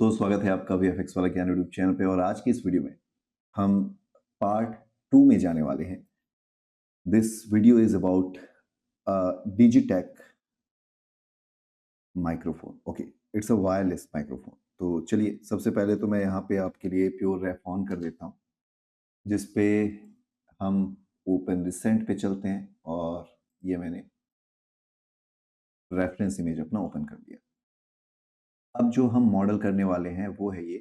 दोस्तों, स्वागत है आपका वीएफएक्स वाला ज्ञान यूट्यूब चैनल पे। और आज की इस वीडियो में हम पार्ट 2 में जाने वाले हैं। This video is about Digitek microphone. Okay, it's a wireless microphone. तो चलिए, सबसे पहले तो मैं यहाँ पे आपके लिए प्योर रैप ऑन कर देता हूँ, जिस पे हम ओपन रिसेंट पे चलते हैं। और ये मैंने रेफरेंस इमेज अपना ओपन कर दिया। अब जो हम मॉडल करने वाले हैं वो है ये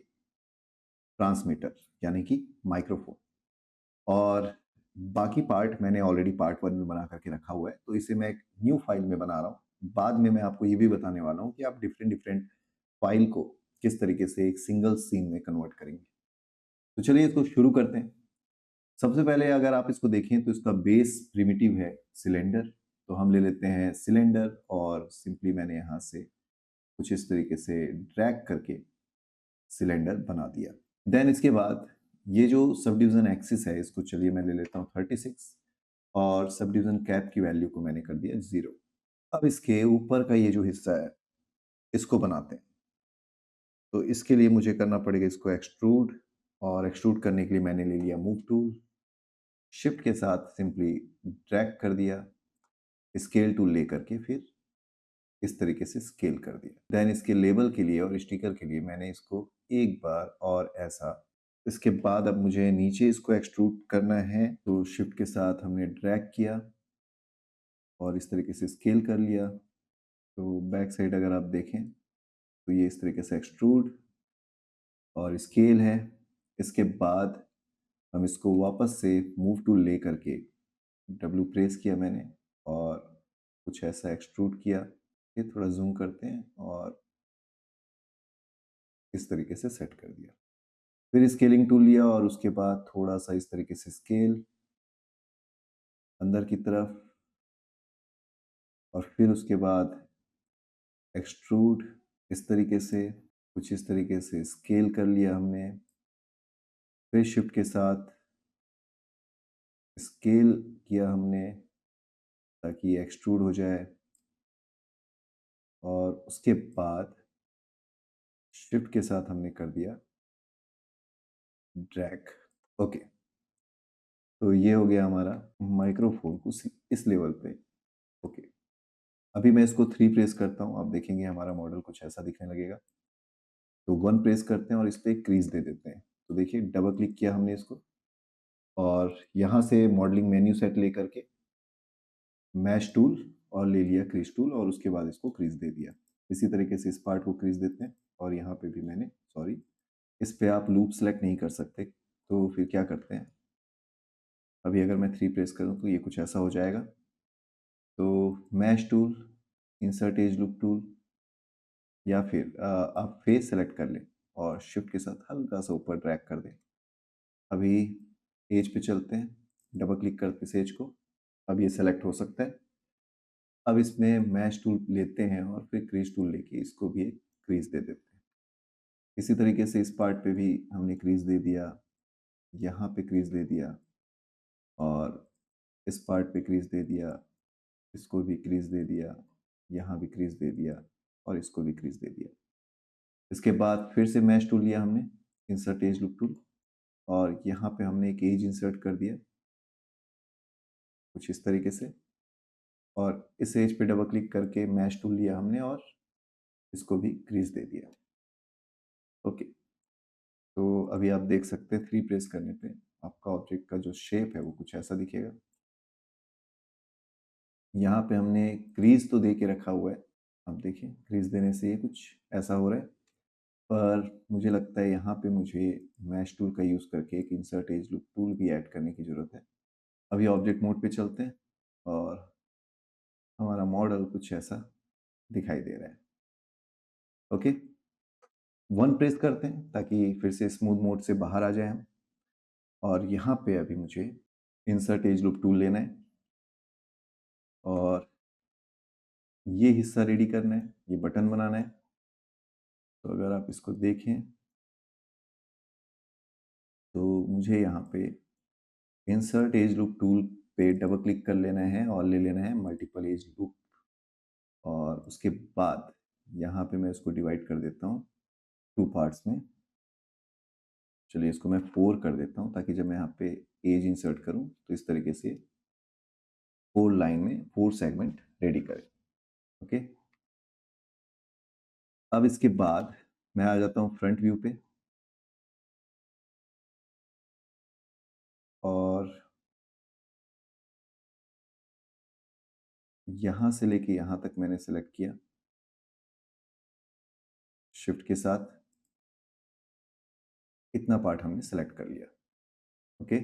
ट्रांसमीटर, यानी कि माइक्रोफोन। और बाकी पार्ट मैंने ऑलरेडी पार्ट 1 में बना करके रखा हुआ है, तो इसे मैं एक न्यू फाइल में बना रहा हूँ। बाद में मैं आपको ये भी बताने वाला हूँ कि आप डिफरेंट डिफरेंट फाइल को किस तरीके से एक सिंगल सीन में कन्वर्ट करेंगे। तो चलिए इसको शुरू करते हैं। सबसे पहले अगर आप इसको देखें तो इसका बेस प्रिमिटिव है सिलेंडर। तो हम ले लेते हैं सिलेंडर और सिंपली मैंने यहाँ से कुछ इस तरीके से ड्रैग करके सिलेंडर बना दिया। देन इसके बाद ये जो सब डिवीजन एक्सिस है, इसको चलिए मैं ले लेता हूँ 36 और सब डिवीजन कैप की वैल्यू को मैंने कर दिया 0। अब इसके ऊपर का ये जो हिस्सा है इसको बनाते हैं। तो इसके लिए मुझे करना पड़ेगा इसको एक्सट्रूड, और एक्सट्रूड करने के लिए मैंने ले लिया मूव टूल। शिफ्ट के साथ सिंपली ड्रैग कर दिया, स्केल टूल लेकर के फिर इस तरीके से स्केल कर दिया। देन इसके लेबल के लिए और स्टिकर के लिए मैंने इसको एक बार और ऐसा। इसके बाद अब मुझे नीचे इसको एक्सट्रूड करना है, तो शिफ्ट के साथ हमने ड्रैग किया और इस तरीके से स्केल कर लिया। तो बैक साइड अगर आप देखें तो ये इस तरीके से एक्सट्रूड और स्केल है। इसके बाद हम इसको वापस से मूव टूल ले करके डब्ल्यू प्रेस किया मैंने और कुछ ऐसा एक्सट्रूड किया। ये थोड़ा जूम करते हैं और इस तरीके से सेट कर दिया। फिर स्केलिंग टूल लिया और उसके बाद थोड़ा सा इस तरीके से स्केल अंदर की तरफ, और फिर उसके बाद एक्सट्रूड इस तरीके से, कुछ इस तरीके से स्केल कर लिया हमने। फिर शिफ्ट के साथ स्केल किया हमने ताकि एक्सट्रूड हो जाए, और उसके बाद शिफ्ट के साथ हमने कर दिया ड्रैग। ओके, तो ये हो गया हमारा माइक्रोफोन को इस लेवल पे। ओके, अभी मैं इसको 3 प्रेस करता हूँ, आप देखेंगे हमारा मॉडल कुछ ऐसा दिखने लगेगा। तो 1 प्रेस करते हैं और इस पर क्रीज दे देते हैं। तो देखिए, डबल क्लिक किया हमने इसको और यहाँ से मॉडलिंग मेन्यू सेट लेकर के मैश टूल और ले लिया क्रीज टूल, और उसके बाद इसको क्रीज दे दिया। इसी तरीके से इस पार्ट को क्रीज देते हैं। और यहाँ पे भी मैंने, सॉरी, इस पे आप लूप सेलेक्ट नहीं कर सकते, तो फिर क्या करते हैं, अभी अगर मैं 3 प्रेस करूँ तो ये कुछ ऐसा हो जाएगा। तो mash tool, insert as loop tool, या फिर आप फेस सेलेक्ट कर लें और शिफ्ट के साथ हल्का सा ऊपर ड्रैग कर दें। अभी एज पे चलते हैं, डबल क्लिक करते इस एज को, अब ये सेलेक्ट हो सकता है। अब इसमें मैश टूल लेते हैं और फिर क्रीज टूल लेके इसको भी एक क्रीज दे देते हैं। इसी तरीके से इस पार्ट पे भी हमने क्रीज दे दिया, यहाँ पे क्रीज दे दिया, और इस पार्ट पे क्रीज दे दिया, इसको भी क्रीज दे दिया, यहाँ भी क्रीज दे दिया, और इसको भी क्रीज दे दिया। इसके बाद फिर से मैश टूल लिया हमने, इंसर्ट एज लूप टूल, और यहाँ पे हमने एक एज इंसर्ट कर दिया कुछ इस तरीके से, और इस एज पे डबल क्लिक करके मैश टूल लिया हमने और इसको भी क्रीज दे दिया। ओके, तो अभी आप देख सकते हैं 3 प्रेस करने पे आपका ऑब्जेक्ट का जो शेप है वो कुछ ऐसा दिखेगा। यहाँ पे हमने क्रीज तो दे के रखा हुआ है, अब देखिए क्रीज देने से ये कुछ ऐसा हो रहा है, पर मुझे लगता है यहाँ पे मुझे मैश टूल का यूज़ करके एक इंसर्ट एज लूप टूल भी ऐड करने की ज़रूरत है। अभी ऑब्जेक्ट मोड पे चलते हैं और हमारा मॉडल कुछ ऐसा दिखाई दे रहा है। ओके, 1 प्रेस करते हैं ताकि फिर से स्मूथ मोड से बाहर आ जाए हम। और यहाँ पे अभी मुझे इंसर्ट एज लूप टूल लेना है और ये हिस्सा रेडी करना है, ये बटन बनाना है। तो अगर आप इसको देखें तो मुझे यहाँ पे इंसर्ट एज लूप टूल पे डबल क्लिक कर लेना है और ले लेना है मल्टीपल एज लूप, और उसके बाद यहाँ पे मैं इसको डिवाइड कर देता हूँ 2 पार्ट्स में। चलिए इसको मैं 4 कर देता हूँ ताकि जब मैं यहाँ पे एज इंसर्ट करूँ तो इस तरीके से 4 लाइन में 4 सेगमेंट रेडी करें। ओके, अब इसके बाद मैं आ जाता हूँ फ्रंट व्यू पे और यहाँ से लेके यहाँ तक मैंने सेलेक्ट किया शिफ्ट के साथ। इतना पार्ट हमने सेलेक्ट कर लिया। ओके,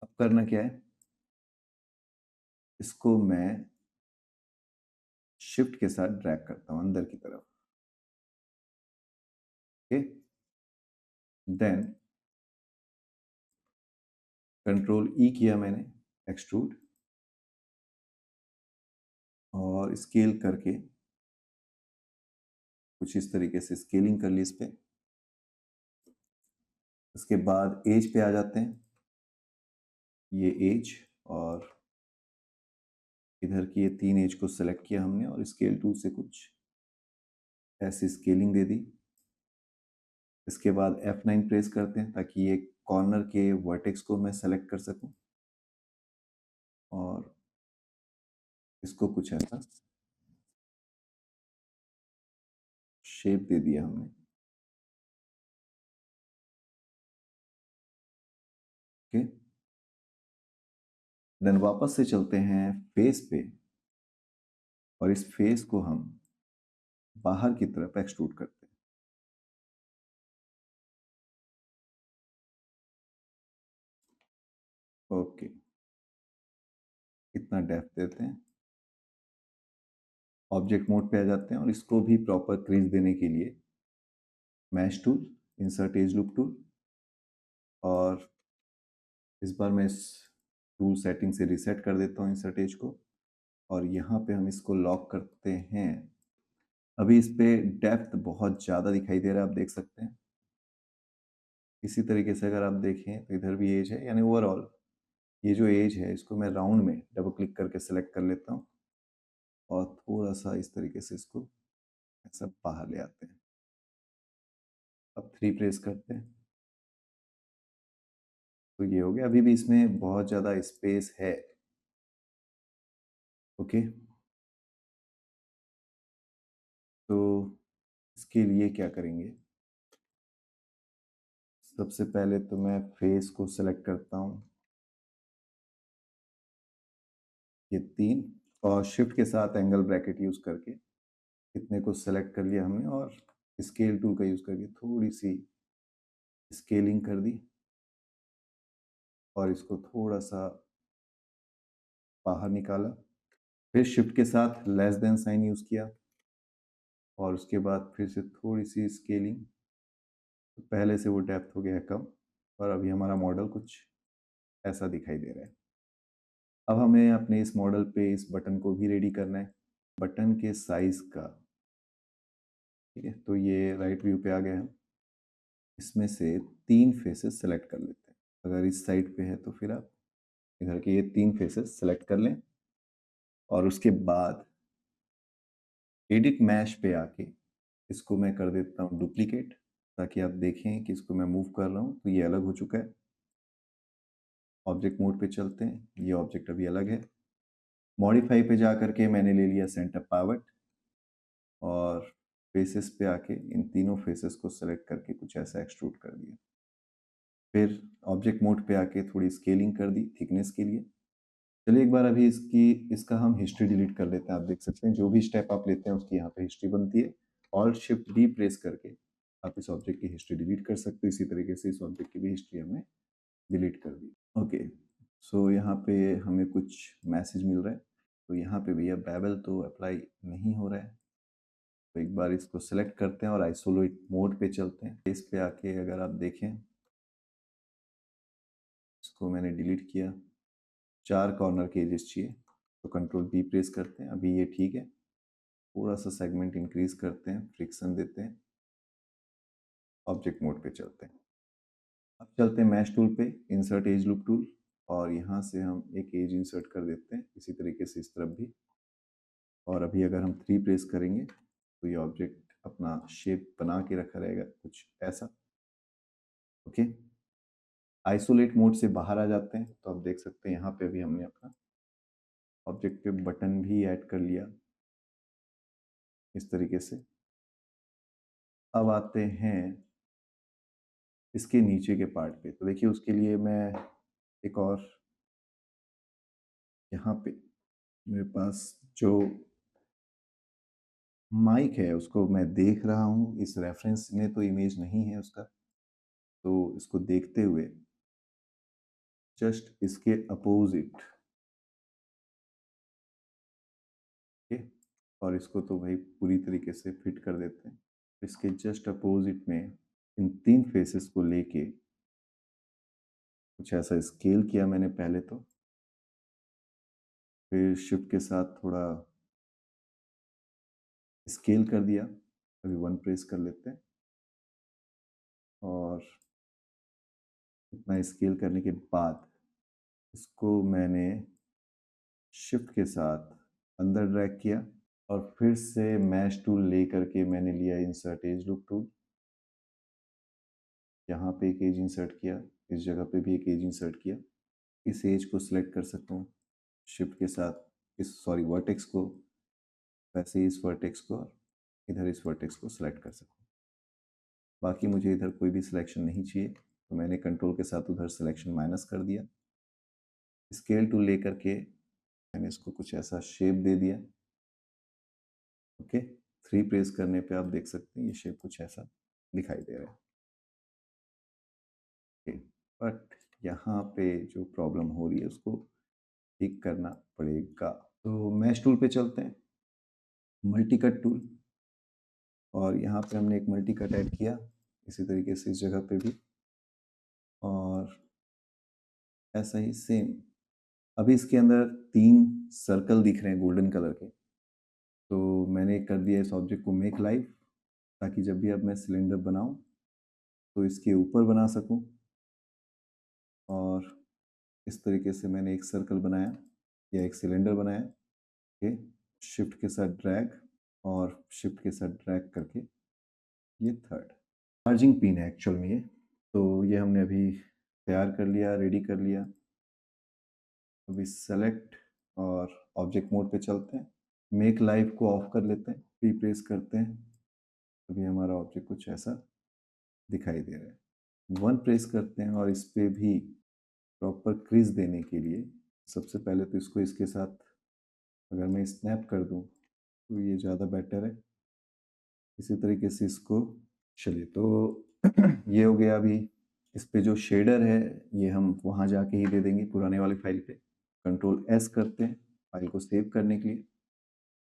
अब करना क्या है, इसको मैं शिफ्ट के साथ ड्रैग करता हूँ अंदर की तरफ। ओके, देन कंट्रोल ई किया मैंने, एक्सट्रूड, और स्केल करके कुछ इस तरीके से स्केलिंग कर ली इस पे। उसके बाद एज पे आ जाते हैं, ये एज और इधर की ये 3 एज को सेलेक्ट किया हमने और स्केल टूल से कुछ ऐसी स्केलिंग दे दी। इसके बाद F9 प्रेस करते हैं ताकि ये कॉर्नर के वर्टेक्स को मैं सेलेक्ट कर सकूं और इसको कुछ ऐसा शेप दे दिया हमने। ओके, देन वापस से चलते हैं फेस पे और इस फेस को हम बाहर की तरफ एक्सट्रूड करते हैं। ओके, इतना डेप्थ देते हैं। ऑब्जेक्ट मोड पे आ जाते हैं और इसको भी प्रॉपर क्रीज देने के लिए mash tool, insert as loop tool, और इस बार मैं इस टूल सेटिंग से रिसेट कर देता हूँ इंसर्ट एज को और यहाँ पे हम इसको लॉक करते हैं। अभी इस पे डेप्थ बहुत ज़्यादा दिखाई दे रहा है, आप देख सकते हैं। इसी तरीके से अगर आप देखें तो इधर भी एज है, यानी ओवरऑल ये जो एज है इसको मैं राउंड में डबल क्लिक करके सेलेक्ट कर लेता हूँ और थोड़ा सा इस तरीके से इसको ऐसा बाहर ले आते हैं। अब 3 प्रेस करते हैं तो ये हो गया। अभी भी इसमें बहुत ज़्यादा स्पेस है। ओके, तो इसके लिए क्या करेंगे, सबसे पहले तो मैं फेस को सेलेक्ट करता हूँ, ये 3, और शिफ्ट के साथ एंगल ब्रैकेट यूज करके इतने को सेलेक्ट कर लिया हमने और स्केल टूल का यूज करके थोड़ी सी स्केलिंग कर दी और इसको थोड़ा सा बाहर निकाला। फिर शिफ्ट के साथ लेस देन साइन यूज किया और उसके बाद फिर से थोड़ी सी स्केलिंग। तो पहले से वो डेप्थ हो गया है कम और अभी हमारा मॉडल कुछ ऐसा दिखाई दे रहा है। अब हमें अपने इस मॉडल पे इस बटन को भी रेडी करना है, बटन के साइज का। ठीक है, तो ये राइट व्यू पे आ गए हम। इसमें से 3 फेसेस सेलेक्ट कर लेते हैं। अगर इस साइड पे है तो फिर आप इधर के ये 3 फेसेस सेलेक्ट कर लें और उसके बाद एडिट मैश पे आके इसको मैं कर देता हूँ डुप्लीकेट, ताकि आप देखें कि इसको मैं मूव कर रहा हूँ तो ये अलग हो चुका है। ऑब्जेक्ट मोड पे चलते हैं, ये ऑब्जेक्ट अभी अलग है। मॉडिफाई पे जा करके मैंने ले लिया सेंटर पावट और फेसेस पे आके इन तीनों फेसेस को सेलेक्ट करके कुछ ऐसा एक्सट्रूड कर दिया। फिर ऑब्जेक्ट मोड पे आके थोड़ी स्केलिंग कर दी थिकनेस के लिए। चलिए एक बार अभी इसका हम हिस्ट्री डिलीट कर लेते हैं। आप देख सकते हैं जो भी स्टेप आप लेते हैं उसकी यहाँ पे हिस्ट्री बनती है। ऑल्ट शिफ्ट डी प्रेस करके आप इस ऑब्जेक्ट की हिस्ट्री डिलीट कर सकते हो। इसी तरीके से इस ऑब्जेक्ट की भी हिस्ट्री हमने डिलीट कर दी। ओके, सो यहाँ पे हमें कुछ मैसेज मिल रहा है, तो यहाँ पे भैया बेवल तो अप्लाई नहीं हो रहा है। तो एक बार इसको सेलेक्ट करते हैं और आइसोलेट मोड पे चलते हैं। इस पे आके अगर आप देखें, इसको मैंने डिलीट किया। 4 कॉर्नर के एजेस चाहिए, तो कंट्रोल बी प्रेस करते हैं। अभी ये ठीक है, थोड़ा सा सेगमेंट इंक्रीज करते हैं, फ्रिक्शन देते हैं, ऑब्जेक्ट मोड पे चलते हैं। अब चलते हैं मैश टूल पे, इंसर्ट एज लूप टूल, और यहाँ से हम एक एज इंसर्ट कर देते हैं इसी तरीके से इस तरफ भी। और अभी अगर हम 3 प्रेस करेंगे तो ये ऑब्जेक्ट अपना शेप बना के रखा रहेगा कुछ ऐसा। ओके, आइसोलेट मोड से बाहर आ जाते हैं तो आप देख सकते हैं यहाँ पे भी हमने अपना ऑब्जेक्टिव बटन भी ऐड कर लिया इस तरीके से। अब आते हैं इसके नीचे के पार्ट पे, तो देखिए उसके लिए मैं एक और यहाँ पे मेरे पास जो माइक है उसको मैं देख रहा हूँ, इस रेफरेंस में तो इमेज नहीं है उसका, तो इसको देखते हुए जस्ट इसके अपोजिट, ओके, और इसको तो भाई पूरी तरीके से फिट कर देते हैं। इसके जस्ट अपोजिट में इन 3 फेसेस को लेके कुछ ऐसा स्केल किया मैंने पहले तो, फिर शिफ्ट के साथ थोड़ा स्केल कर दिया। अभी 1 प्रेस कर लेते हैं और इतना स्केल करने के बाद इसको मैंने शिफ्ट के साथ अंदर ड्रैग किया और फिर से मैश टूल ले करके मैंने लिया इंसर्ट एज लूप टूल। यहाँ पे एक एज इंसर्ट किया, इस जगह पे भी एक एज इंसर्ट किया। इस एज को सिलेक्ट कर सकता हूँ शिफ्ट के साथ, इस वर्टेक्स को, वैसे ही इस वर्टेक्स को और इधर इस वर्टेक्स को सिलेक्ट कर सकता हूँ। बाकी मुझे इधर कोई भी सिलेक्शन नहीं चाहिए, तो मैंने कंट्रोल के साथ उधर सिलेक्शन माइनस कर दिया। स्केल टूल लेकर के मैंने इसको कुछ ऐसा शेप दे दिया। ओके, 3 प्रेस करने पे आप देख सकते हैं ये शेप कुछ ऐसा दिखाई दे रहा है। ओके, बट यहाँ पे जो प्रॉब्लम हो रही है उसको ठीक करना पड़ेगा। तो मैश टूल पे चलते हैं, मल्टी कट टूल, और यहाँ पे हमने एक मल्टी कट ऐड किया इसी तरीके से इस जगह पे भी, और ऐसा ही सेम। अभी इसके अंदर 3 सर्कल दिख रहे हैं गोल्डन कलर के, तो मैंने कर दिया इस ऑब्जेक्ट को मेक लाइव, ताकि जब भी अब मैं सिलेंडर बनाऊं तो इसके ऊपर बना सकूं। और इस तरीके से मैंने एक सर्कल बनाया या एक सिलेंडर बनाया। ओके, शिफ्ट के साथ ड्रैग और शिफ्ट के साथ ड्रैग करके ये थर्ड चार्जिंग पिन है एक्चुअल में ये, तो ये हमने अभी तैयार कर लिया, रेडी कर लिया। अभी सेलेक्ट और ऑब्जेक्ट मोड पे चलते हैं, मेक लाइव को ऑफ कर लेते हैं, प्री प्रेस करते हैं, अभी हमारा ऑब्जेक्ट कुछ ऐसा दिखाई दे रहा है। 1 प्रेस करते हैं और इस पे भी प्रॉपर क्रीज देने के लिए सबसे पहले तो इसको इसके साथ अगर मैं स्नैप कर दूं तो ये ज़्यादा बेटर है। इसी तरीके से इसको, चलिए तो ये हो गया। अभी इस पे जो शेडर है ये हम वहाँ जाके ही दे देंगे पुराने वाली फाइल पे। कंट्रोल एस करते हैं फाइल को सेव करने के लिए,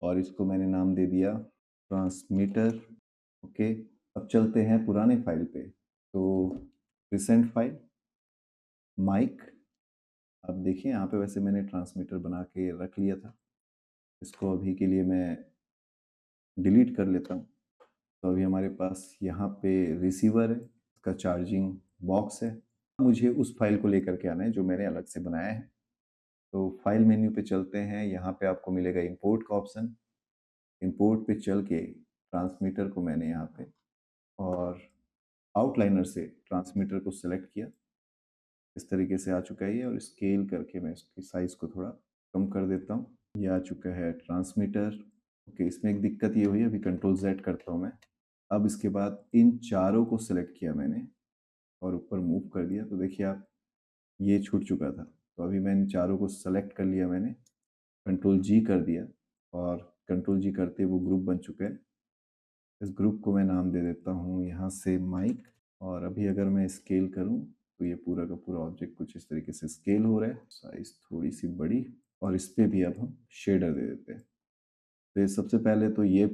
और इसको मैंने नाम दे दिया ट्रांसमीटर। ओके, अब चलते हैं पुराने फाइल पे, तो रिसेंट फाइल माइक, अब देखिए यहाँ पे वैसे मैंने ट्रांसमीटर बना के रख लिया था, इसको अभी के लिए मैं डिलीट कर लेता हूँ। तो अभी हमारे पास यहाँ पे रिसीवर है, इसका चार्जिंग बॉक्स है। मुझे उस फाइल को लेकर के आना है जो मैंने अलग से बनाया है। तो फाइल मेन्यू पे चलते हैं, यहाँ पे आपको मिलेगा इंपोर्ट का ऑप्शन। इंपोर्ट पे चल के ट्रांसमीटर को मैंने यहाँ पे और आउटलाइनर से ट्रांसमीटर को सिलेक्ट किया, इस तरीके से आ चुका है ये, और स्केल करके मैं इसकी साइज़ को थोड़ा कम कर देता हूँ। ये आ चुका है ट्रांसमीटर। ओके, इसमें एक दिक्कत ये हुई है, अभी कंट्रोल Z करता हूँ मैं। अब इसके बाद इन चारों को सिलेक्ट किया मैंने और ऊपर मूव कर दिया, तो देखिए आप ये छूट चुका था। तो अभी मैंने चारों को सेलेक्ट कर लिया, मैंने कंट्रोल G कर दिया और कंट्रोल G करते वो ग्रुप बन चुका है। इस ग्रुप को मैं नाम दे देता हूँ यहाँ से माइक, और अभी अगर मैं स्केल करूँ तो ये पूरा का पूरा ऑब्जेक्ट कुछ इस तरीके से स्केल हो रहा है, साइज थोड़ी सी बड़ी, और इस पर भी अब हम शेडर दे देते हैं। तो ये सबसे पहले तो ये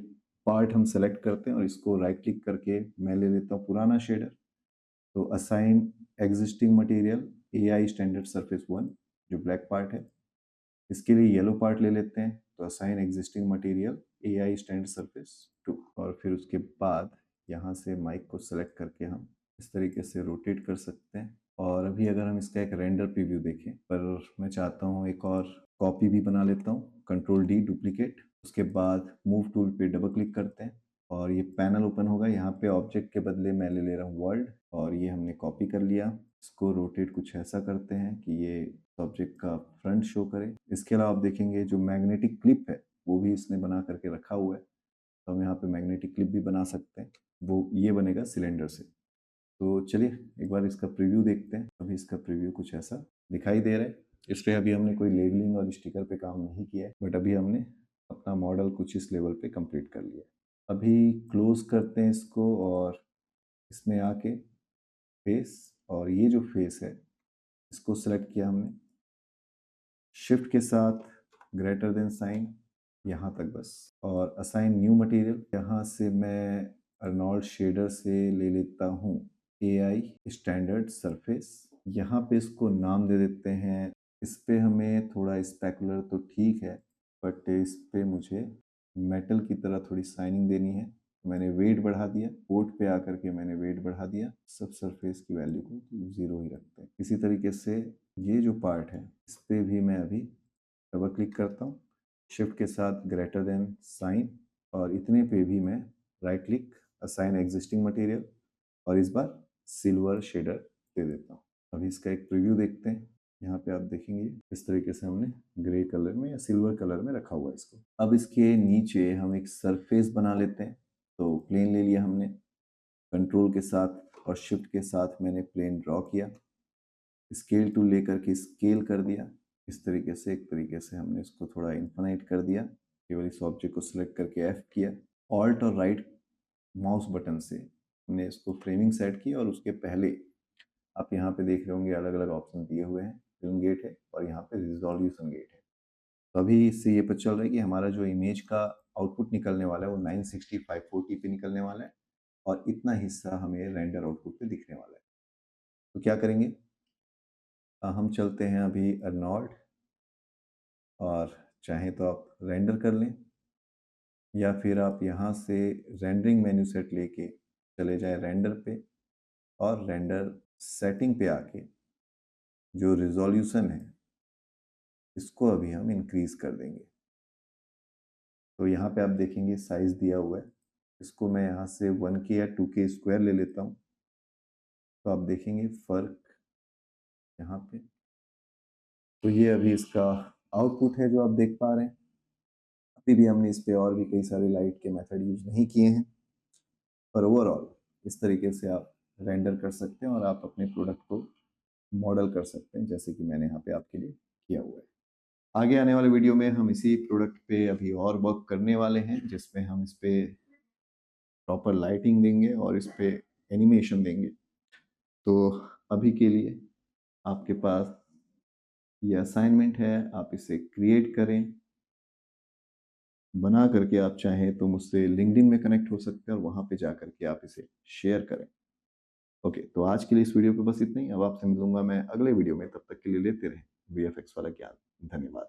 पार्ट हम सेलेक्ट करते हैं और इसको राइट क्लिक करके मैं ले लेता हूँ पुराना शेडर। तो assign existing material AI standard surface 1, जो ब्लैक पार्ट है, इसके लिए येलो पार्ट ले लेते हैं। तो assign existing material AI standard surface 2, और फिर उसके बाद यहाँ से माइक को सेलेक्ट करके हम इस तरीके से रोटेट कर सकते हैं। और अभी अगर हम इसका एक रेंडर प्रीव्यू देखें, पर मैं चाहता हूँ एक और कॉपी भी बना लेता हूँ, कंट्रोल D डुप्लीकेट, उसके बाद मूव टूल पे डबल क्लिक करते हैं, और ये पैनल ओपन होगा। यहाँ पे ऑब्जेक्ट के बदले मैं ले ले रहा हूँ वर्ल्ड, और ये हमने कॉपी कर लिया। इसको रोटेट कुछ ऐसा करते हैं कि ये ऑब्जेक्ट का फ्रंट शो करे। इसके अलावा आप देखेंगे जो मैग्नेटिक क्लिप है वो भी इसने बना करके रखा हुआ है, तो हम यहाँ पे मैग्नेटिक क्लिप भी बना सकते हैं। वो ये बनेगा सिलेंडर से। तो चलिए एक बार इसका प्रीव्यू देखते हैं। अभी इसका प्रीव्यू कुछ ऐसा दिखाई दे रहा है। इस पर अभी हमने कोई लेबलिंग और स्टिकर पे काम नहीं किया है, बट अभी हमने अपना मॉडल कुछ इस लेवल पे कंप्लीट कर लिया है। अभी क्लोज करते हैं इसको, और इसमें आके फेस, और ये जो फेस है इसको सेलेक्ट किया हमने, शिफ्ट के साथ ग्रेटर देन साइन यहाँ तक बस, और असाइन न्यू मटेरियल। यहाँ से मैं अर्नोल्ड शेडर से ले लेता हूँ AI स्टैंडर्ड सरफेस। यहाँ पे इसको नाम दे देते हैं। इस पे हमें थोड़ा स्पेकुलर तो ठीक है, बट इस पे मुझे मेटल की तरह थोड़ी शाइनिंग देनी है। मैंने वेट बढ़ा दिया, पोर्ट पे आकर के मैंने वेट बढ़ा दिया। सब सरफेस की वैल्यू को 0 ही रखते हैं। इसी तरीके से ये जो पार्ट है इस पे भी मैं अभी डबल क्लिक करता हूँ, शिफ्ट के साथ ग्रेटर देन साइन, और इतने पे भी मैं right click, assign existing material, और इस बार सिल्वर शेडर दे देता हूँ। अभी इसका एक प्रीव्यू देखते हैं। यहाँ पे आप देखेंगे इस तरीके से हमने ग्रे कलर में या सिल्वर कलर में रखा हुआ है इसको। अब इसके नीचे हम एक सरफेस बना लेते हैं। तो प्लेन ले लिया हमने, कंट्रोल के साथ और शिफ्ट के साथ मैंने प्लेन ड्रॉ किया, स्केल टूल लेकर के स्केल कर दिया। इस तरीके से एक तरीके से हमने इसको थोड़ा इन्फिनाइट कर दिया। केवल इस ऑब्जेक्ट को सिलेक्ट करके F किया, ऑल्ट और राइट माउस बटन से हमने इसको फ्रेमिंग सेट की, और उसके पहले आप यहाँ पे देख रहे होंगे अलग अलग ऑप्शन दिए हुए हैं। फिल्म गेट है और यहाँ पे रिजोल्यूशन गेट है। तो अभी इससे ये पता चल रहा है कि हमारा जो इमेज का आउटपुट निकलने वाला है वो 960/540 पे निकलने वाला है, और इतना हिस्सा हमें रेंडर आउटपुट पे दिखने वाला है। तो क्या करेंगे, हम चलते हैं अभी अर्नोल्ड, और चाहे तो आप रेंडर कर लें, या फिर आप यहाँ से रेंडरिंग मेन्यू सेट लेके चले जाएं रेंडर पे, और रेंडर सेटिंग पे आके जो रिजोल्यूशन है इसको अभी हम इंक्रीज कर देंगे। तो यहाँ पे आप देखेंगे साइज दिया हुआ है, इसको मैं यहाँ से 1K या 2K स्क्वायर ले लेता हूँ। तो आप देखेंगे फर्क यहाँ पे। तो ये अभी इसका आउटपुट है जो आप देख पा रहे हैं। अभी भी हमने इस पे और भी कई सारे लाइट के मेथड यूज नहीं किए हैं, पर ओवरऑल इस तरीके से आप रेंडर कर सकते हैं और आप अपने प्रोडक्ट को मॉडल कर सकते हैं, जैसे कि मैंने यहाँ पे आपके लिए किया हुआ है। आगे आने वाले वीडियो में हम इसी प्रोडक्ट पे अभी और वर्क करने वाले हैं, जिसमें हम इस पे प्रॉपर लाइटिंग देंगे और इस पे एनिमेशन देंगे। तो अभी के लिए आपके पास ये असाइनमेंट है, आप इसे क्रिएट करें, बना करके आप चाहें तो मुझसे लिंक्डइन में कनेक्ट हो सकते हैं और वहाँ पे जा करके आप इसे शेयर करें। ओके, तो आज के लिए इस वीडियो पे बस इतना ही। अब आपसे मिलूंगा मैं अगले वीडियो में, तब तक के लिए लेते रहें VFX वाला ज्ञान। धन्यवाद।